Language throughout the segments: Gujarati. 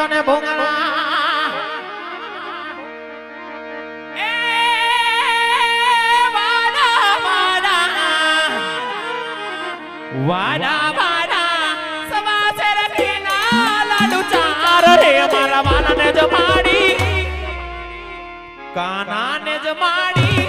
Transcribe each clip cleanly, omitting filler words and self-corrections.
ને ભોગણા એ વાડા વાડા વાડા વાડા સવાસે રખીના લાડુ ચાર રે મારા વાલાને જમાડી કાનાને જમાડી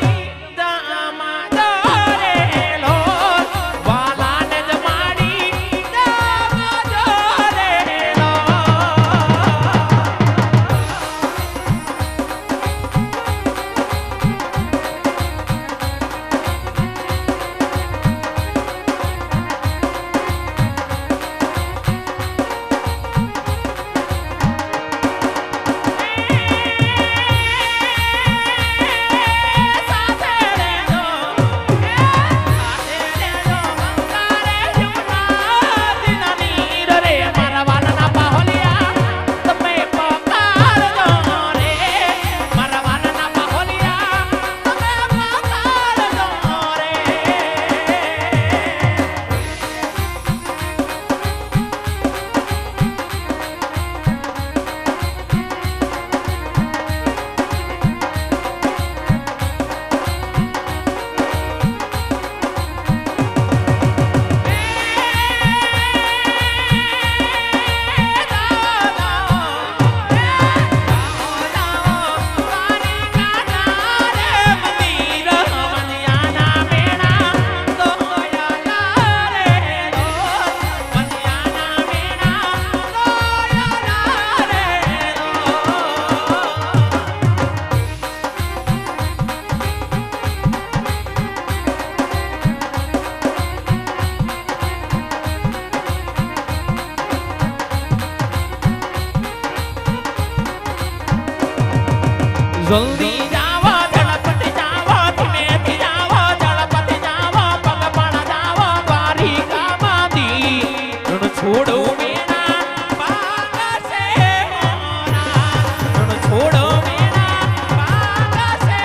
જલ્દી જાવો ઝડપથી જાવો ધીમેથી જાવો ઝડપથી જાવો પગપણ જાવો દ્વારિકામાંથી રણ છોડો મેના પાગસે મોરા રણ છોડો મેના પાગસે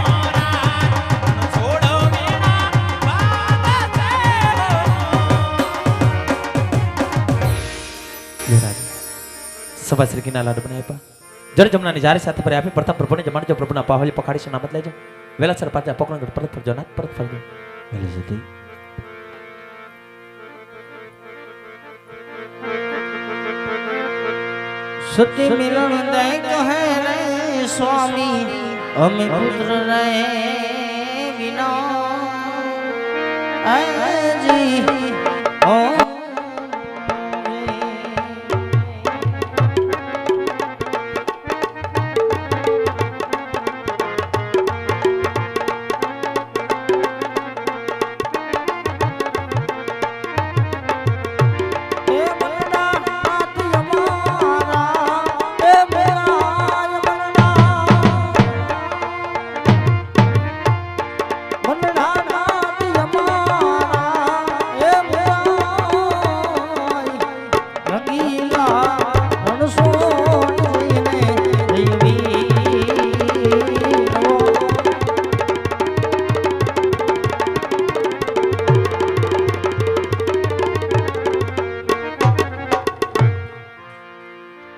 મોરા રણ છોડો મેના પાગસે મોરા સભા શ્રી કિના લાડ બનાવ્યા જળ જમનાની જારી સાથે પર આપી પ્રથમ પ્રભુને જમાડજો પ્રભુના પાહલી પખાડી છે નામત લેજો વેલાસર પાછા પકડો પરત ફરજો ના પરત ફરજો વેલે જતી સતી મિલન દે કહે રે સ્વામી અમે પુત્ર રહે વિના આજી ઓ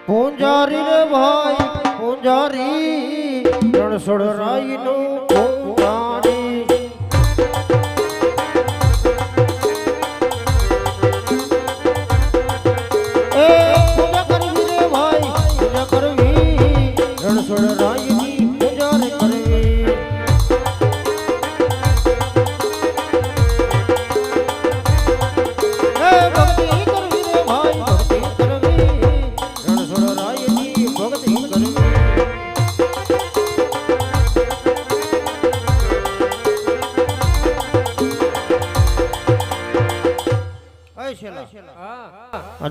પૂંજારી રે ભાઈ પૂંજારી રણછોડ રાઈ નું પૂંજારી એ પૂજા કરવી રે ભાઈ પૂજા કરવી રણછોડ રાઈ ની પૂજા રે કરવી એ ભક્તિ કરવી રે ભાઈ ભક્તિ કરવી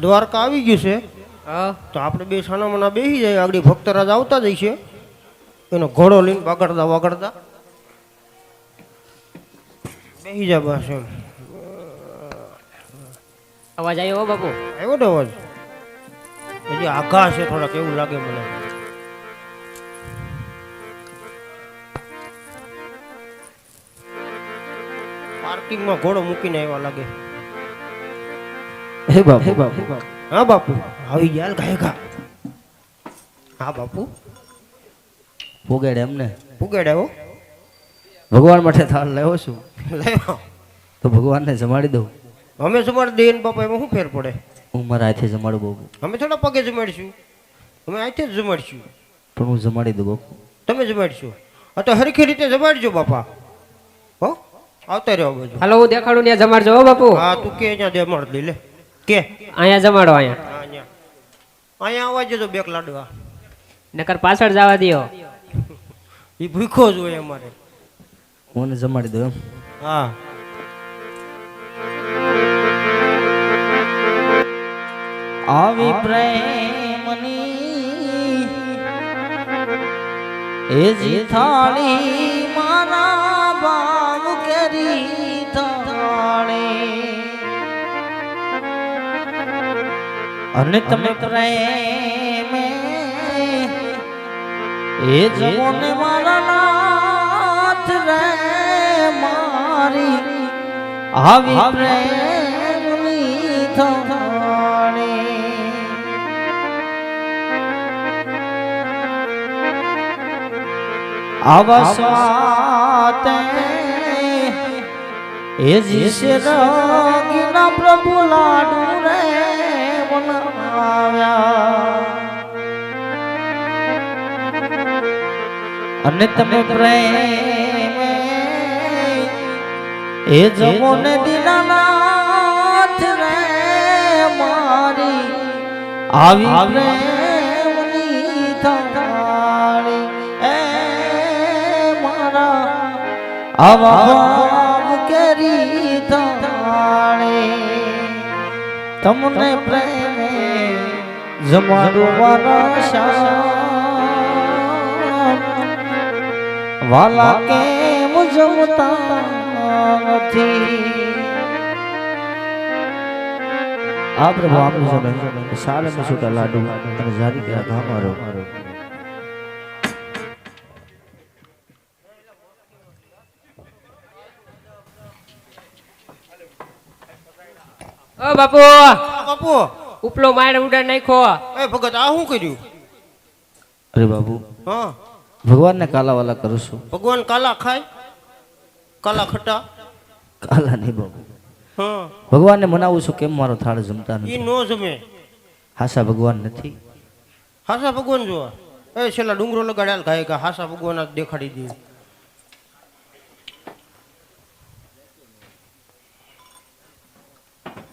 દ્વારકા આવી ગયું છે તો આપણે બે સાનામાના બેસી જાય આગળ ભક્તરાજ આવતા જ છે એનો ઘોડો લઈને વગાડતા વગાડતા બેસી જા બસ એમ અવાજ આવ્યો બાપુ આવ્યો ને અવાજ હજી આઘા છે થોડાક એવું લાગે મને પાર્કિંગમાં ઘોડો મૂકીને આવ્યા લાગે હે બાપુ હા બાપુ આવી ગયા ગાયકા હા બાપુ પોગેડ એમને પુગાડ્યા હો ભગવાન માટે થાળ લેવો છું લેવો તો ભગવાનને જમાડી દઉં. અમે જમાડી દઈએ ને બાપા એમાં શું ફેર પડે હું મારા હાથે જમાડું બાપુ, અમે થોડા પગે જમાડીશું અમે અહીંથી જ જમાડીશું પણ હું જમાડી દઉં બાપુ. તમે જમાડશો હા તો હરખી રીતે જમાડજો બાપા હો આવતા રહ્યો બાજુ હાલો હું દેખાડું ત્યાં જમાડજો હો બાપુ. હા તું કે અહીંયા જમાડ દે લે કે અહીંયા જમાડો અહીંયા, હા, અહીંયા અહીંયા આવવા જજો બેક લાડવા નકર પાછળ જવા દ્યો. એ ભૂખો જ હોય અમારે હું એને જમાડી દઉં એમ. હા આવી પ્રેમની એ જી થાળી મારા ભાવ કરી થાળી અને તમે પ્રેમ એ જમોને મારા નાથ રે મારી આવી પ્રેમની થાળી આવા સ્વાતે એ જીસે રગીના પ્રભુ લાડુ રે બનાવ્યા અને તમે પ્રેમ એ જમોને દીનાનાથ રે મારી આવી પ્રેમની થાળી એ મારા આવા ભાવ કેરી થાળી તમને પ્રેમ જમાડું મારા શ્યામ વાલા કેમ જમતા નથી. આ પ્રભુ આપનું સમય સાલે में છૂટા લાડુ અને જારી ગયા ઘા મારો. ઓ બાપુ બાપુ ઉપલો માળ ઉડાડ નાખ્યો. એ ભગત આ શું કર્યું અરે બાબુ હા ભગવાનને કાલાવાલા કરું છું. ભગવાન કાલા ખાય કાલા ખટા કાલા નહીં બાબુ, હા ભગવાનને મનાવું છું કેમ મારો થાળ જમતા ઈ નથી. નો જમે હાસા ભગવાન નથી. હાસા ભગવાન જોવા એ છેલ્લા ડુંગરો લગાડ્યા ગાય કે હાસા ભગવાન જ દેખાડી દે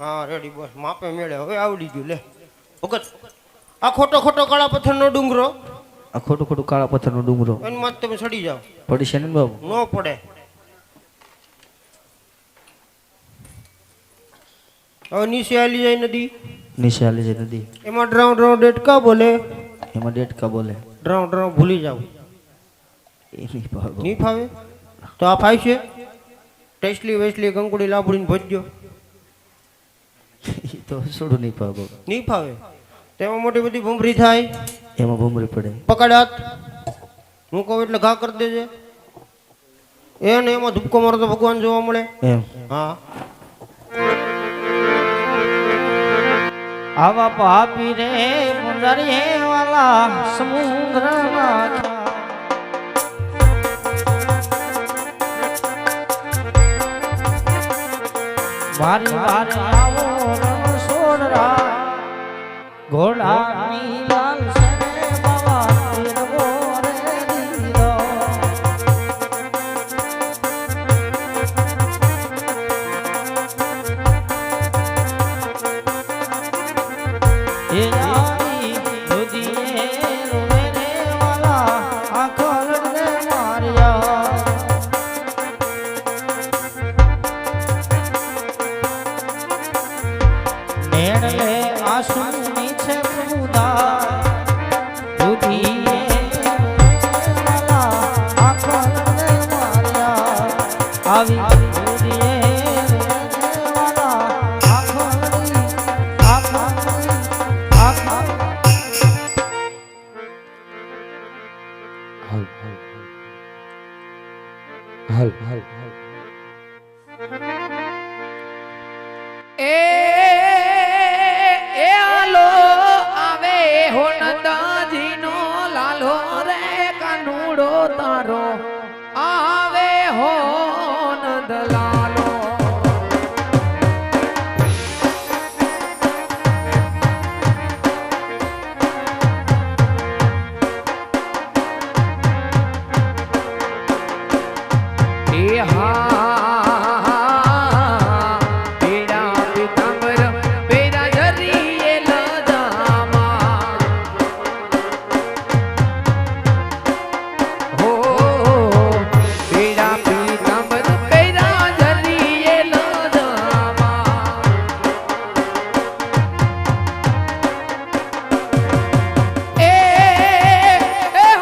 હા રેડી બસ માપે મેળે હવે આવડી ગયું લે ભગત આ ખોટો ખોટો કાળા પથ્થરનો ડુંગરો આ ખોટું ખોટું કાળા પથ્થરનો ડુંગરો એની માં તમે ચડી જાઓ પડી છે ને બાબુ. નો પડે હવે નીચે આલી જાય નદી નીચે હાલી છે નદી, એમાં ડ્રાઉં ડ્રાઉં ડેટકા બોલે એમાં ડેટકા બોલે. ડ્રાઉં ડ્રાઉં ભૂલી જાવ એ નહીં બાબુ. નહીં ફાવે તો આ ફાય છે ટેસ્ટલી વેસ્ટલી કંકુડી લાભડીને ભજજો એ તો છોડું નહીં પાવ બાબુ. નહીં ફાવે તેમાં મોટી બધી ભૂમરી થાય એમાં ભૂમરી પડે. પકડાત હું કહું એટલે ઘા કરી દેજે એને એમાં ધૂપકો મારો તો ભગવાન જોવા મળે એમ હા આવા પાપી રે પુંજરી વાલા સમુદ્ર મારી વારે આવો રણ છોડરા ઘોડાની લાલ સરે બાવા તીરવો રે દીરો એ આવી દુજીએ રોવે રે વાલા આંખો લડને માર્યા નેણલે આંસુની છે પ્રભુદા દુજીએ વાલા આંખો લડને માર્યા આવી દુજીએ વાલા આંખો લડી આંખો લડી આંખો હાલ હાલ એ આલો આવે હો નંદાજીનો કાનુડો તારો આવે હો નંદલાલો એ હા પેરા પીતાંબર પેરા જરીએ લજામા હો પેરા પીતાંબર પેરા જરીએ લજામા એ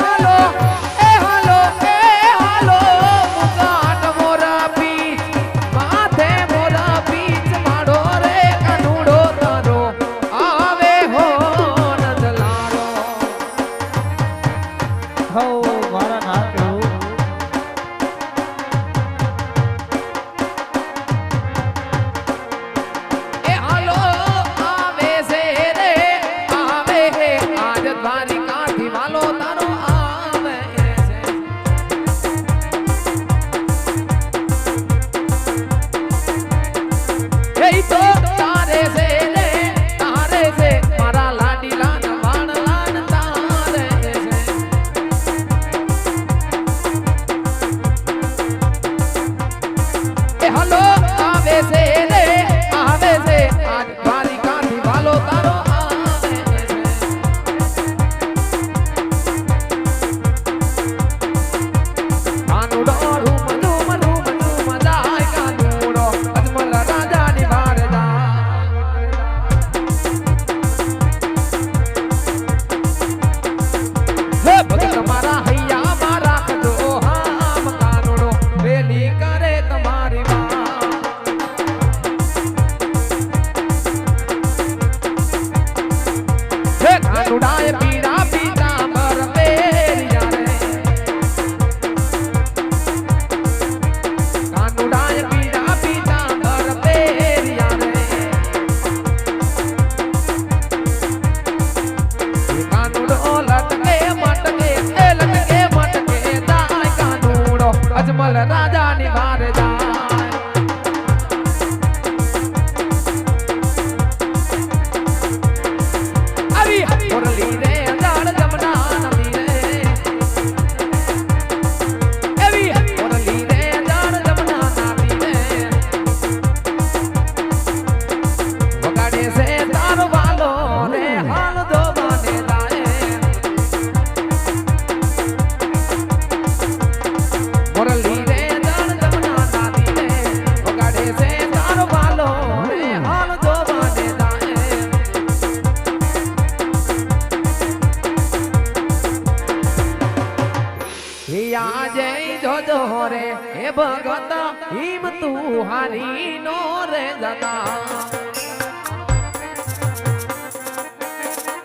હાલો મુકાટ મોરા પીચ માથે મોરા પીચ માડો રે કાનુડો તારો આવે હો નંદલાલો હો મારા નાથો એ હાલો આવે છે રે આવે હે આજ દ્વારિકાથી વાલો તારો આવે છે એ તો તારે છે રે તારે છે મારા લાડીલા ના વાણ લાડ તારે છે એ હાલો આવે છે રે આવે છે આજ દ્વારિકાથી વાલો તારો આવે છે કાનુડો રૂમ રૂમ રૂમ રૂમ જાય કાનુડો અજમલ રાજાની બાર હે ભગત મારા હૈયા માં રાખજો હામ કાનુડો વેલી કરે તમારી માં હે કાનુડાએ પીડા પીતાંબર પહેર્યા રે કાનુડાએ પીડા પીતાંબર પહેર્યા રે કાનુડો લટકે મટકે એ લટકે મટકે જાય કાનુડો અજમલ રાજાની બાર જાય આવી મુરલી રે અંજાડ જમના નદી રે એવી મુરલી રે અંજાડ જમના નદી રે વગાડે છે તારો વાલો રે હાલ દો બને જાય મુરલી રે અંજાડ જમના નદી રે વગાડે છે તારો વાલો રે હાલ દો બને જાય હિયા જય જોજો રે હે ભગત હિમ તું હારી નો રે જતા